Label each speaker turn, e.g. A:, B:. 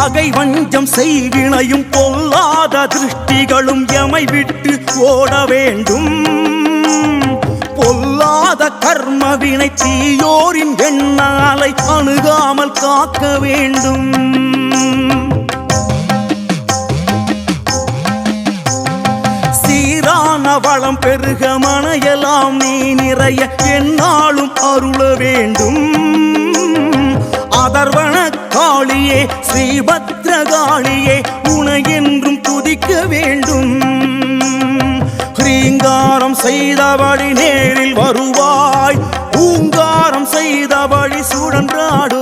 A: பகை வஞ்சம் செய்வினையும் பொல்லாத திருஷ்டிகளும் எமை விட்டு ஓட வேண்டும். பொல்லாத கர்மவினை தீயோரின் எண்ணாலை அணுகாமல் காக்க வேண்டும். சீரான வளம் பெருக மனையெல்லாம் நீ நிறைய எந்நாளும் அருள வேண்டும். அதர்வன காளியே ஸ்ரீபத்ரகாளியே உனை என்றும் துதிக்க வேண்டும். ஹ்ரீங்காரம் செய்தபடி நேரில் வருவாய், பூங்காரம் செய்தபடி சுழன்றாடு